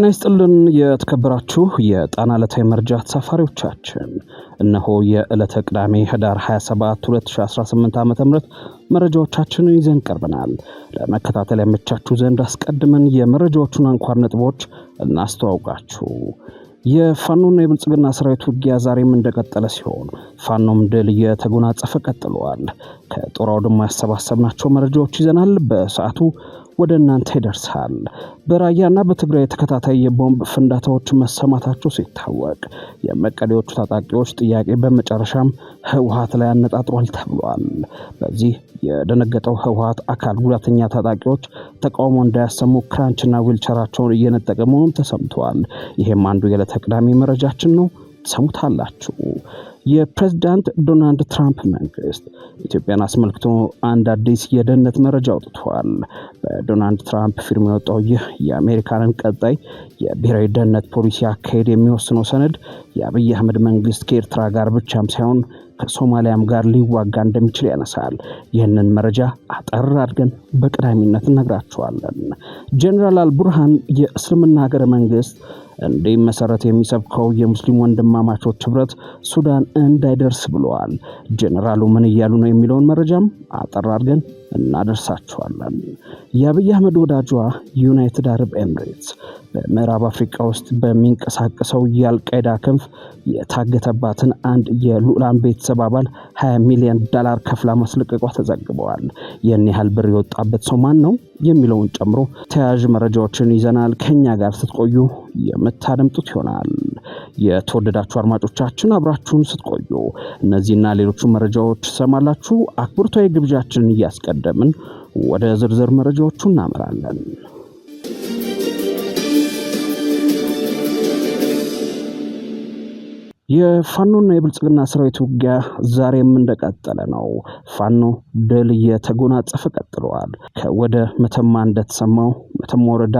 ጤና ይስጥልን የተከበራችሁ የጣና ዕለታዊ መረጃ ተሳፋሪዎቻችን፣ እነሆ የዕለተ ቅዳሜ ህዳር 27 2018 ዓ.ም መረጃዎቻችንን ይዘን ቀርበናል። ለመከታተል ያመቻችሁ ዘንድ አስቀድመን የመረጃዎቹን አንኳር ነጥቦች እናስተዋውቃችሁ። የፋኖና የብልጽግና ሰራዊት ውጊያ ዛሬም እንደቀጠለ ሲሆን ፋኖም ድል እየተጎናጸፈ ቀጥሏል። ከጦር አውድማ ያሰባሰብናቸው መረጃዎች ይዘናል። በሰዓቱ ወደ እናንተ ይደርሳል። በራያና በትግራይ ተከታታይ የቦምብ ፍንዳታዎች መሰማታቸው ሲታወቅ የመቀሌዎቹ ታጣቂዎች ጥያቄ በመጨረሻም ህወሓት ላይ አነጣጥሯል ተብሏል። በዚህ የደነገጠው ህወሓት አካል ጉዳተኛ ታጣቂዎች ተቃውሞ እንዳያሰሙ ክራንችና ዊልቸራቸውን እየነጠቀ መሆኑን ተሰምቷል። ይሄም አንዱ የዕለተ ቅዳሜ መረጃችን ነው፣ ሰሙታላችሁ። የፕሬዝዳንት ዶናልድ ትራምፕ መንግስት ኢትዮጵያን አስመልክቶ አንድ አዲስ የደህንነት መረጃ አውጥቷል። በዶናልድ ትራምፕ ፊርማ የወጣው ይህ የአሜሪካንን ቀጣይ የብሔራዊ ደህንነት ፖሊሲ አካሄድ የሚወስነው ሰነድ የአብይ አህመድ መንግስት ከኤርትራ ጋር ብቻም ሳይሆን ከሶማሊያም ጋር ሊዋጋ እንደሚችል ያነሳል። ይህንን መረጃ አጠር አድርገን በቀዳሚነት እነግራችኋለን። ጀነራል አልቡርሃን የእስልምና ሀገረ መንግስት እንዲመሰረት የሚሰብከው የሙስሊም ወንድማማቾች ህብረት ሱዳን እንዳይደርስ ብለዋል። ጀነራሉ ምን እያሉ ነው የሚለውን መረጃም አጠር አድርገን እናደርሳችኋለን። የአብይ አህመድ ወዳጇ ዩናይትድ አረብ ኤምሬትስ በምዕራብ አፍሪካ ውስጥ በሚንቀሳቀሰው የአልቃይዳ ክንፍ የታገተባትን አንድ የሉላን ቤተሰብ አባል $20 ሚሊዮን ከፍላ ማስለቀቋ ተዘግበዋል። ይህን ያህል ብር የወጣበት ሰው ማን ነው የሚለውን ጨምሮ ተያያዥ መረጃዎችን ይዘናል። ከኛ ጋር ስትቆዩ የምታደምጡት ይሆናል። የተወደዳችሁ አድማጮቻችን አብራችሁን ስትቆዩ እነዚህና ሌሎች መረጃዎች ሰማላችሁ። አክብሮታዊ ግብዣችንን እያስቀደምን ወደ ዝርዝር መረጃዎቹ እናመራለን። የፋኖና የብልጽግና ሰራዊት ውጊያ ዛሬም እንደቀጠለ ነው። ፋኖ ድል እየተጎናጸፈ ቀጥሏል። ከወደ መተማ እንደተሰማው መተማ ወረዳ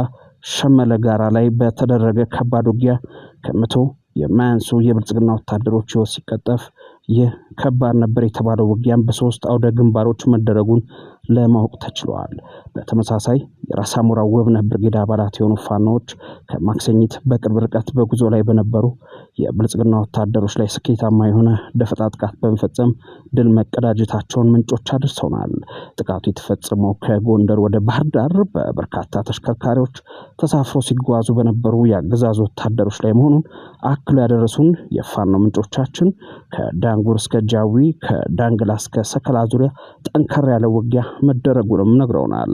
ሸመለ ጋራ ላይ በተደረገ ከባድ ውጊያ ከመቶ የማያንሱ የብልጽግና ወታደሮች ሕይወት ሲቀጠፍ ይህ ከባድ ነበር የተባለው ውጊያም በሶስት አውደ ግንባሮች መደረጉን ለማወቅ ተችሏል። በተመሳሳይ የራስ አሞራ ውብነህ ብርጌድ አባላት የሆኑ ፋኖች ከማክሰኝት በቅርብ ርቀት በጉዞ ላይ በነበሩ የብልጽግና ወታደሮች ላይ ስኬታማ የሆነ ደፈጣ ጥቃት በመፈጸም ድል መቀዳጀታቸውን ምንጮች አድርሰውናል። ጥቃቱ የተፈጸመው ከጎንደር ወደ ባህር ዳር በበርካታ ተሽከርካሪዎች ተሳፍረው ሲጓዙ በነበሩ የአገዛዙ ወታደሮች ላይ መሆኑን አክሎ ያደረሱን የፋኖ ምንጮቻችን ከዳንጉር እስከ ጃዊ ከዳንግላ እስከ ሰከላ ዙሪያ ጠንከር ያለ ውጊያ መደረጉንም ነግረውናል።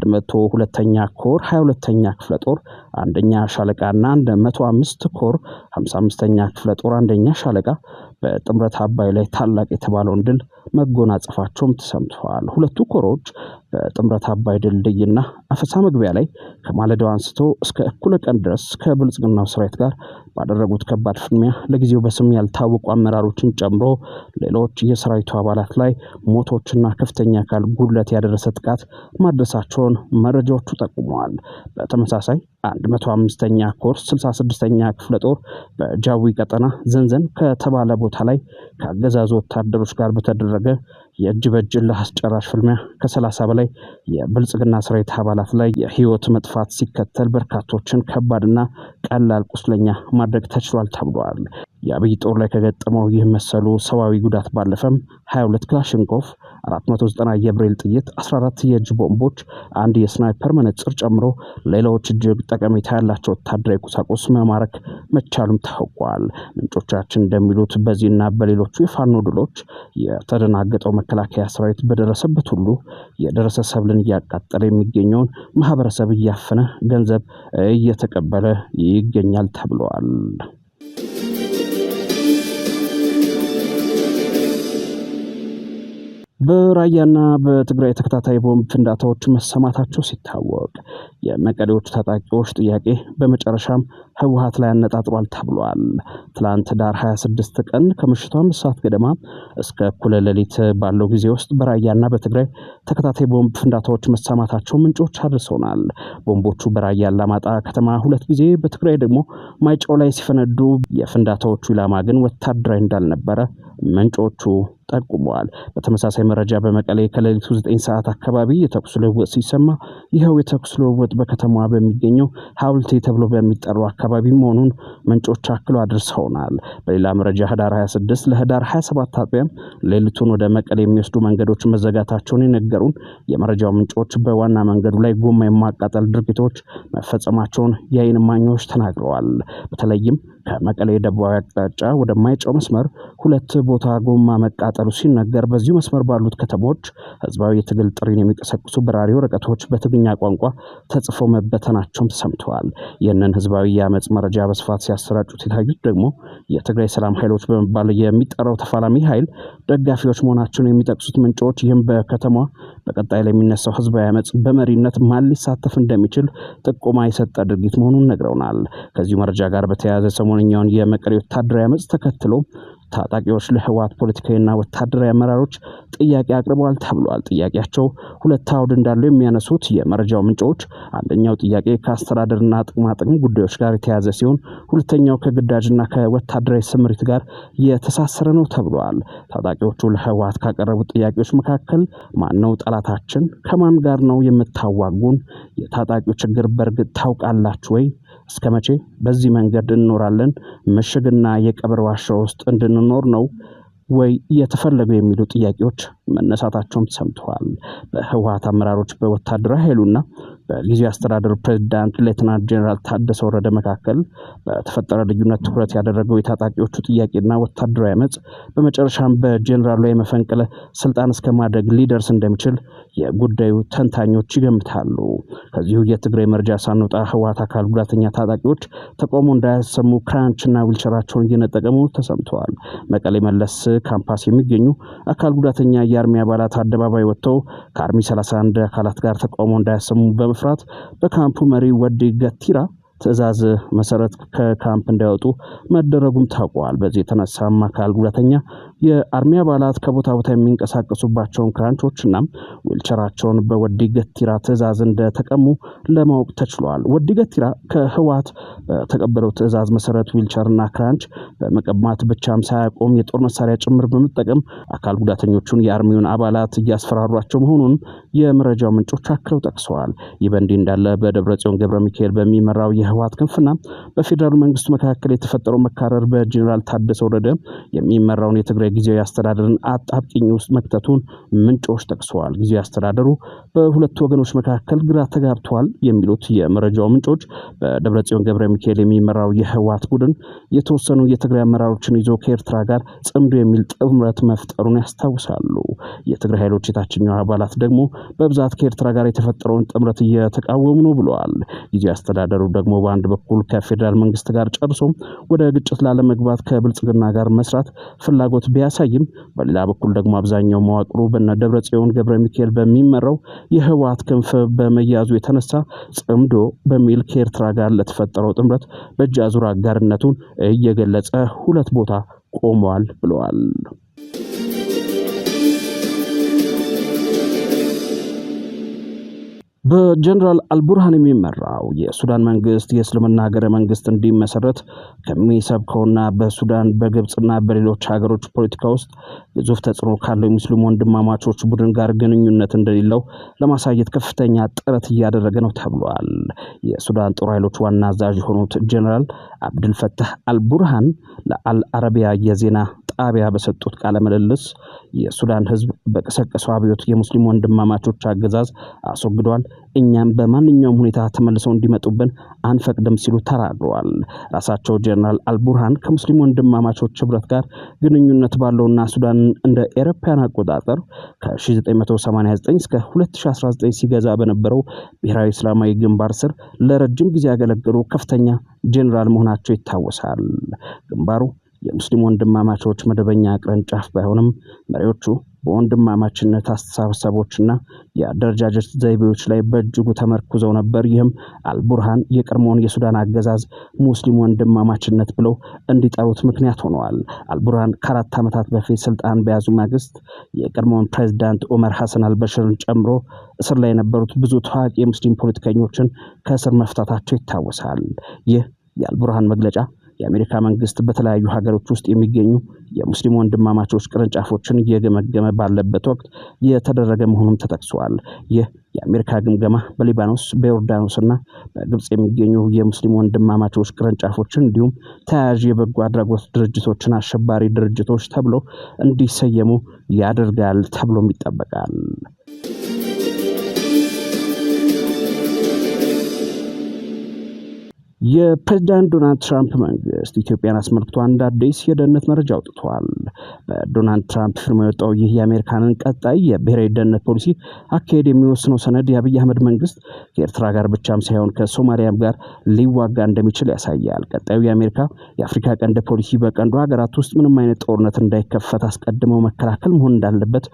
102ኛ ኮር 22ኛ ክፍለ ጦር አንደኛ ሻለቃና 105 ኮር 55ኛ ክፍለ ጦር አንደኛ ሻለቃ በጥምረት አባይ ላይ ታላቅ የተባለውን ድል መጎናጸፋቸውም ተሰምቷል። ሁለቱ ኮሮች በጥምረት አባይ ድልድይና አፈሳ መግቢያ ላይ ከማለዳው አንስቶ እስከ እኩለ ቀን ድረስ ከብልጽግናው ሰራዊት ጋር ባደረጉት ከባድ ፍልሚያ ለጊዜው በስም ያልታወቁ አመራሮችን ጨምሮ ሌሎች የሰራዊቱ አባላት ላይ ሞቶችና ከፍተኛ አካል ጉድለት ያደረሰ ጥቃት ማድረሳቸውን መረጃዎቹ ጠቁመዋል። በተመሳሳይ 105ኛ ኮር 66ኛ ክፍለ ጦር በጃዊ ቀጠና ዘንዘን ከተባለ ቦታ ላይ ከአገዛዙ ወታደሮች ጋር በተደረገ የእጅ በእጅ ለአስጨራሽ ፍልሚያ ከ30 በላይ የብልጽግና ሰራዊት አባላት ላይ የህይወት መጥፋት ሲከተል በርካቶችን ከባድና ቀላል ቁስለኛ ማድረግ ተችሏል ተብሏል። የአብይ ጦር ላይ ከገጠመው ይህ መሰሉ ሰዋዊ ጉዳት ባለፈም 22 ክላሽንኮቭ 490 የብሬል ጥይት 14 የእጅ ቦምቦች አንድ የስናይፐር መነጽር ጨምሮ ሌሎች እጅግ ጠቀሜታ ያላቸው ወታደራዊ ቁሳቁስ መማረክ መቻሉም ታውቋል። ምንጮቻችን እንደሚሉት በዚህና በሌሎቹ የፋኖ ድሎች የተደናገጠው መከላከያ ሰራዊት በደረሰበት ሁሉ የደረሰ ሰብልን እያቃጠለ የሚገኘውን ማህበረሰብ እያፈነ ገንዘብ እየተቀበለ ይገኛል ተብሏል። በራያና በትግራይ ተከታታይ ቦምብ ፍንዳታዎች መሰማታቸው ሲታወቅ የመቀሌዎቹ ታጣቂዎች ጥያቄ በመጨረሻም ህወሓት ላይ አነጣጥሯል ተብሏል። ትላንት ዳር 26 ቀን ከምሽቱ 5 ሰዓት ገደማ እስከ እኩለ ሌሊት ባለው ጊዜ ውስጥ በራያና በትግራይ ተከታታይ ቦምብ ፍንዳታዎች መሰማታቸው ምንጮች አድርሰውናል። ቦምቦቹ በራያ አላማጣ ከተማ 2 ጊዜ፣ በትግራይ ደግሞ ማይጨው ላይ ሲፈነዱ የፍንዳታዎቹ ኢላማ ግን ወታደራዊ እንዳልነበረ ምንጮቹ ጠቁመዋል። በተመሳሳይ መረጃ በመቀሌ ከሌሊቱ 9 ሰዓት አካባቢ የተኩስ ልውውጥ ሲሰማ ይኸው የተኩስ ልውውጥ በከተማዋ በሚገኘው ሐውልቲ ተብሎ በሚጠራው አካባቢ መሆኑን ምንጮች አክለው አድርሰውናል። በሌላ መረጃ ህዳር 26 ለህዳር 27 አጥቢያ ሌሊቱን ወደ መቀሌ የሚወስዱ መንገዶች መዘጋታቸውን የነገሩን የመረጃው ምንጮች በዋና መንገዱ ላይ ጎማ የማቃጠል ድርጊቶች መፈጸማቸውን የዓይን እማኞች ተናግረዋል። በተለይም ከመቀሌ ደቡባዊ አቅጣጫ ወደ ማይጨው መስመር ሁለት ቦታ ጎማ መቃጠሉ ሲነገር በዚሁ መስመር ባሉት ከተሞች ህዝባዊ የትግል ጥሪን የሚቀሰቅሱ በራሪ ወረቀቶች በትግርኛ ቋንቋ ተጽፈው መበተናቸውም ተሰምተዋል። ይህንን ህዝባዊ የአመፅ መረጃ በስፋት ሲያሰራጩት የታዩት ደግሞ የትግራይ ሰላም ኃይሎች በመባል የሚጠራው ተፋላሚ ኃይል ደጋፊዎች መሆናቸውን የሚጠቅሱት ምንጮች ይህም በከተማዋ በቀጣይ ለሚነሳው ህዝባዊ አመፅ በመሪነት ማን ሊሳተፍ እንደሚችል ጥቆማ የሰጠ ድርጊት መሆኑን ነግረውናል። ከዚሁ መረጃ ጋር በተያያዘ ሰሞንኛውን የመቀሌ ወታደራዊ አመፅ ተከትሎ ታጣቂዎች ለህወሓት ፖለቲካዊና ወታደራዊ አመራሮች ጥያቄ አቅርበዋል ተብሏል። ጥያቄያቸው ሁለት አውድ እንዳለው የሚያነሱት የመረጃው ምንጮች አንደኛው ጥያቄ ከአስተዳደርና ጥቅማጥቅም ጉዳዮች ጋር የተያያዘ ሲሆን ሁለተኛው ከግዳጅና ከወታደራዊ ስምሪት ጋር የተሳሰረ ነው ተብሏል። ታጣቂዎቹ ለህወሓት ካቀረቡት ጥያቄዎች መካከል ማነው ጠላታችን? ከማን ጋር ነው የምታዋጉን? የታጣቂው ችግር በእርግጥ ታውቃላችሁ ወይ? እስከ መቼ በዚህ መንገድ እንኖራለን? ምሽግና የቀብር ዋሻ ውስጥ እንድንኖር ነው ወይ የተፈለገው የሚሉ ጥያቄዎች መነሳታቸውም ተሰምተዋል። በህወሓት አመራሮች በወታደራዊ ኃይሉና በጊዜያዊ አስተዳደሩ ፕሬዝዳንት ሌተናንት ጄኔራል ታደሰ ወረደ መካከል በተፈጠረ ልዩነት ትኩረት ያደረገው የታጣቂዎቹ ጥያቄና ወታደራዊ አመፅ በመጨረሻም በጄኔራሉ ላይ መፈንቅለ ስልጣን እስከ ማድረግ ሊደርስ እንደሚችል የጉዳዩ ተንታኞች ይገምታሉ። ከዚሁ የትግራይ መረጃ ሳንወጣ ህወሓት አካል ጉዳተኛ ታጣቂዎች ተቃውሞ እንዳያሰሙ ክራንችና ዊልቸራቸውን እየነጠቀሙ ተሰምተዋል። መቀሌ መለስ ካምፓስ የሚገኙ አካል ጉዳተኛ የአርሚ አባላት አደባባይ ወጥተው ከአርሚ 31 አካላት ጋር ተቃውሞ እንዳያሰሙ በመፍራት በካምፑ መሪ ወዲ ገቲራ ትዕዛዝ መሰረት ከካምፕ እንዳይወጡ መደረጉም ታውቋል። በዚህ የተነሳም አካል ጉዳተኛ የአርሚ አባላት ከቦታ ቦታ የሚንቀሳቀሱባቸውን ክራንቾችና ዊልቸራቸውን በወዲ ገቲራ ትዕዛዝ እንደተቀሙ ለማወቅ ተችሏል። ወዲ ገቲራ ከህወሓት በተቀበለው ትዕዛዝ መሰረት ዊልቸርና ክራንች በመቀማት ብቻም ሳያቆም የጦር መሳሪያ ጭምር በመጠቀም አካል ጉዳተኞቹን የአርሚውን አባላት እያስፈራሯቸው መሆኑን የመረጃው ምንጮች አክለው ጠቅሰዋል። ይህ በእንዲህ እንዳለ በደብረጽዮን ገብረ ሚካኤል በሚመራው የህወሓት ክንፍና በፌዴራል መንግስቱ መካከል የተፈጠረው መካረር በጄኔራል ታደሰ ወረደ የሚመራውን የትግራይ ጊዜያዊ አስተዳደርን አጣብቂኝ ውስጥ መክተቱን ምንጮች ጠቅሰዋል። ጊዜያዊ አስተዳደሩ በሁለቱ ወገኖች መካከል ግራ ተጋብተዋል የሚሉት የመረጃው ምንጮች በደብረጽዮን ገብረ ሚካኤል የሚመራው የህወሓት ቡድን የተወሰኑ የትግራይ አመራሮችን ይዞ ከኤርትራ ጋር ጽምዶ የሚል ጥምረት መፍጠሩን ያስታውሳሉ። የትግራይ ኃይሎች የታችኛው አባላት ደግሞ በብዛት ከኤርትራ ጋር የተፈጠረውን ጥምረት እየተቃወሙ ነው ብለዋል። ጊዜያዊ አስተዳደሩ ደግሞ በአንድ በኩል ከፌዴራል መንግስት ጋር ጨርሶ ወደ ግጭት ላለመግባት ከብልጽግና ጋር መስራት ፍላጎት ቢያሳይም በሌላ በኩል ደግሞ አብዛኛው መዋቅሩ በነ ደብረጽዮን ገብረ ሚካኤል በሚመራው የህወሓት ክንፍ በመያዙ የተነሳ ጽምዶ በሚል ከኤርትራ ጋር ለተፈጠረው ጥምረት በእጅ አዙር አጋርነቱን እየገለጸ ሁለት ቦታ ቆሟል ብለዋል። በጀነራል አልቡርሃን የሚመራው የሱዳን መንግስት የእስልምና ሀገረ መንግስት እንዲመሰረት ከሚሰብከውና በሱዳን በግብጽና በሌሎች ሀገሮች ፖለቲካ ውስጥ ግዙፍ ተጽዕኖ ካለው የሙስሊም ወንድማማቾች ቡድን ጋር ግንኙነት እንደሌለው ለማሳየት ከፍተኛ ጥረት እያደረገ ነው ተብሏል። የሱዳን ጦር ኃይሎች ዋና አዛዥ የሆኑት ጀነራል አብዱልፈታህ አልቡርሃን ለአልአረቢያ የዜና ጣቢያ በሰጡት ቃለ ምልልስ የሱዳን ህዝብ በቀሰቀሰው አብዮት የሙስሊም ወንድማማቾች አገዛዝ አስወግዷል፣ እኛም በማንኛውም ሁኔታ ተመልሰው እንዲመጡብን አንፈቅድም ሲሉ ተናግረዋል። ራሳቸው ጀነራል አልቡርሃን ከሙስሊም ወንድማማቾች ህብረት ጋር ግንኙነት ባለውና ሱዳን እንደ አውሮፓውያን አቆጣጠር ከ1989 እስከ 2019 ሲገዛ በነበረው ብሔራዊ እስላማዊ ግንባር ስር ለረጅም ጊዜ ያገለገሉ ከፍተኛ ጀነራል መሆናቸው ይታወሳል። ግንባሩ የሙስሊም ወንድማማቾች መደበኛ ቅርንጫፍ ባይሆንም መሪዎቹ በወንድማማችነት አስተሳሰቦችና የአደረጃጀት ዘይቤዎች ላይ በእጅጉ ተመርኩዘው ነበር። ይህም አልቡርሃን የቀድሞውን የሱዳን አገዛዝ ሙስሊም ወንድማማችነት ብለው እንዲጠሩት ምክንያት ሆነዋል። አልቡርሃን ከ4 ዓመታት በፊት ስልጣን በያዙ ማግስት የቀድሞውን ፕሬዝዳንት ኦመር ሐሰን አልበሽርን ጨምሮ እስር ላይ የነበሩት ብዙ ታዋቂ የሙስሊም ፖለቲከኞችን ከእስር መፍታታቸው ይታወሳል። ይህ የአልቡርሃን መግለጫ የአሜሪካ መንግስት በተለያዩ ሀገሮች ውስጥ የሚገኙ የሙስሊም ወንድማማቾች ቅርንጫፎችን እየገመገመ ባለበት ወቅት የተደረገ መሆኑም ተጠቅሷል። ይህ የአሜሪካ ግምገማ በሊባኖስ በዮርዳኖስና በግብጽ የሚገኙ የሙስሊም ወንድማማቾች ቅርንጫፎችን እንዲሁም ተያያዥ የበጎ አድራጎት ድርጅቶችን አሸባሪ ድርጅቶች ተብሎ እንዲሰየሙ ያደርጋል ተብሎም ይጠበቃል። የፕሬዝዳንት ዶናልድ ትራምፕ መንግስት ኢትዮጵያን አስመልክቶ አንድ አዲስ የደህንነት መረጃ አውጥቷል። በዶናልድ ትራምፕ ፊርማ የወጣው ይህ የአሜሪካንን ቀጣይ የብሔራዊ ደህንነት ፖሊሲ አካሄድ የሚወስነው ሰነድ የአብይ አህመድ መንግስት ከኤርትራ ጋር ብቻም ሳይሆን ከሶማሊያም ጋር ሊዋጋ እንደሚችል ያሳያል። ቀጣዩ የአሜሪካ የአፍሪካ ቀንድ ፖሊሲ በቀንዱ ሀገራት ውስጥ ምንም አይነት ጦርነት እንዳይከፈት አስቀድመው መከላከል መሆን እንዳለበት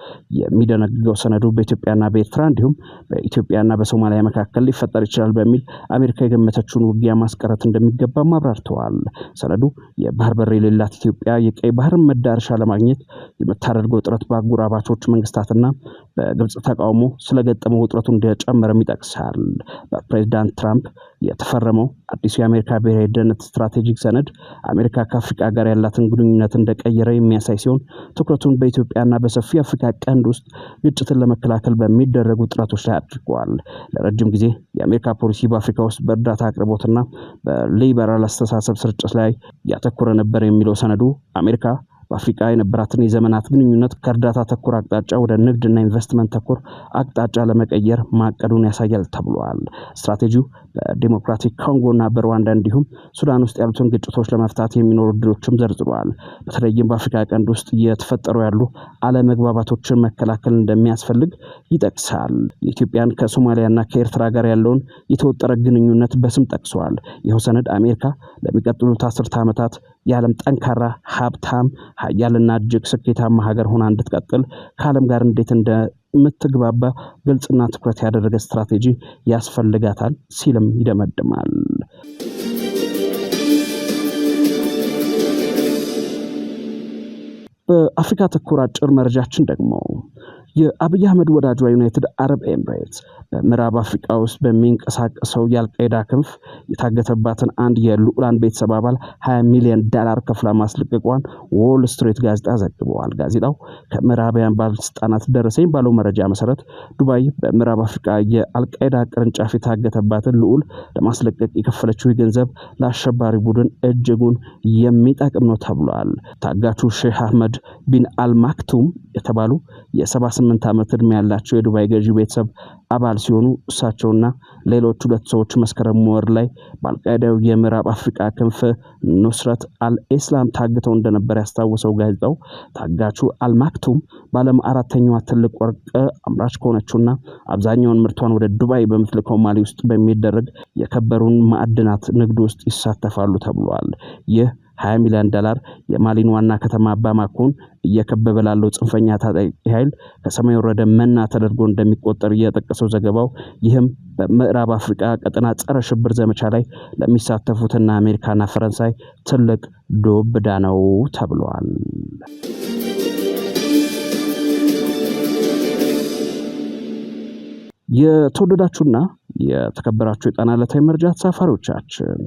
የሚደነግገው ሰነዱ በኢትዮጵያና በኤርትራ እንዲሁም በኢትዮጵያና በሶማሊያ መካከል ሊፈጠር ይችላል በሚል አሜሪካ የገመተችውን ውጊያ ማስቀረት እንደሚገባም አብራርተዋል። ሰነዱ የባህር በር የሌላት ኢትዮጵያ የቀይ ባህርን መዳረሻ ለማግኘት የምታደርገው ጥረት በአጎራባቾች መንግስታትና በግብጽ ተቃውሞ ስለገጠመው ውጥረቱ እንደጨመረም ይጠቅሳል። በፕሬዝዳንት ትራምፕ የተፈረመው አዲሱ የአሜሪካ ብሔራዊ ደህንነት ስትራቴጂክ ሰነድ አሜሪካ ከአፍሪካ ጋር ያላትን ግንኙነት እንደቀየረ የሚያሳይ ሲሆን ትኩረቱን በኢትዮጵያና በሰፊ አፍሪካ ቀንድ ውስጥ ግጭትን ለመከላከል በሚደረጉ ጥረቶች ላይ አድርጓል። ለረጅም ጊዜ የአሜሪካ ፖሊሲ በአፍሪካ ውስጥ በእርዳታ አቅርቦትና በሊበራል አስተሳሰብ ስርጭት ላይ ያተኮረ ነበር የሚለው ሰነዱ አሜሪካ በአፍሪካ የነበራትን የዘመናት ግንኙነት ከእርዳታ ተኮር አቅጣጫ ወደ ንግድና ኢንቨስትመንት ተኮር አቅጣጫ ለመቀየር ማቀዱን ያሳያል ተብሏል። ስትራቴጂው በዲሞክራቲክ ኮንጎና በሩዋንዳ እንዲሁም ሱዳን ውስጥ ያሉትን ግጭቶች ለመፍታት የሚኖሩ እድሎችም ዘርዝሯል። በተለይም በአፍሪካ ቀንድ ውስጥ እየተፈጠሩ ያሉ አለመግባባቶችን መከላከል እንደሚያስፈልግ ይጠቅሳል። የኢትዮጵያን ከሶማሊያና ከኤርትራ ጋር ያለውን የተወጠረ ግንኙነት በስም ጠቅሷል። ይኸው ሰነድ አሜሪካ ለሚቀጥሉት 10 ዓመታት የዓለም ጠንካራ ሀብታም ሀያልና እጅግ ስኬታማ ሀገር ሆና እንድትቀጥል ከዓለም ጋር እንዴት እንደምትግባባ ግልጽና ትኩረት ያደረገ ስትራቴጂ ያስፈልጋታል ሲልም ይደመድማል። በአፍሪካ ተኮር አጭር መረጃችን ደግሞ የአብይ አህመድ ወዳጇ ዩናይትድ አረብ ኤምሬትስ በምዕራብ አፍሪካ ውስጥ በሚንቀሳቀሰው የአልቃይዳ ክንፍ የታገተባትን አንድ የልዑላን ቤተሰብ አባል $20 ሚሊዮን ከፍላ ማስለቀቋን ዎል ስትሪት ጋዜጣ ዘግቧል። ጋዜጣው ከምዕራባውያን ባለስልጣናት ደረሰኝ ባለው መረጃ መሰረት ዱባይ በምዕራብ አፍሪካ የአልቃይዳ ቅርንጫፍ የታገተባትን ልዑል ለማስለቀቅ የከፈለችው ገንዘብ ለአሸባሪ ቡድን እጅጉን የሚጠቅም ነው ተብሏል። ታጋቹ ሼህ አህመድ ቢን አልማክቱም የተባሉ የ78 ዓመት ዕድሜ ያላቸው የዱባይ ገዢ ቤተሰብ አባል ሲሆኑ እሳቸውና ሌሎች 2 ሰዎች መስከረም ወር ላይ በአልቃይዳው የምዕራብ አፍሪካ ክንፍ ኑስረት አልኢስላም ታግተው እንደነበር ያስታወሰው ጋዜጣው ታጋቹ አልማክቱም በዓለም 4ኛዋ ትልቅ ወርቅ አምራች ከሆነችውና አብዛኛውን ምርቷን ወደ ዱባይ በምትልከው ማሊ ውስጥ በሚደረግ የከበሩን ማዕድናት ንግድ ውስጥ ይሳተፋሉ ተብሏል። ይህ $20 ሚሊዮን የማሊን ዋና ከተማ ባማኮን እየከበበ ላለው ጽንፈኛ ታጣቂ ኃይል ከሰማይ ወረደ መና ተደርጎ እንደሚቆጠር የጠቀሰው ዘገባው ይህም በምዕራብ አፍሪካ ቀጠና ጸረ ሽብር ዘመቻ ላይ ለሚሳተፉትና አሜሪካና ፈረንሳይ ትልቅ ዶብዳ ነው ተብሏል። የተወደዳችሁና የተከበራችሁ የጣና ዕለታዊ መረጃ ተሳፋሪዎቻችን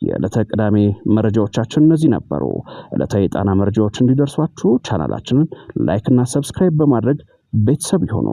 የዕለተ ቅዳሜ መረጃዎቻችን እነዚህ ነበሩ። ዕለታዊ የጣና መረጃዎች እንዲደርሷችሁ ቻናላችንን ላይክ እና ሰብስክራይብ በማድረግ ቤተሰብ ይሁኑ።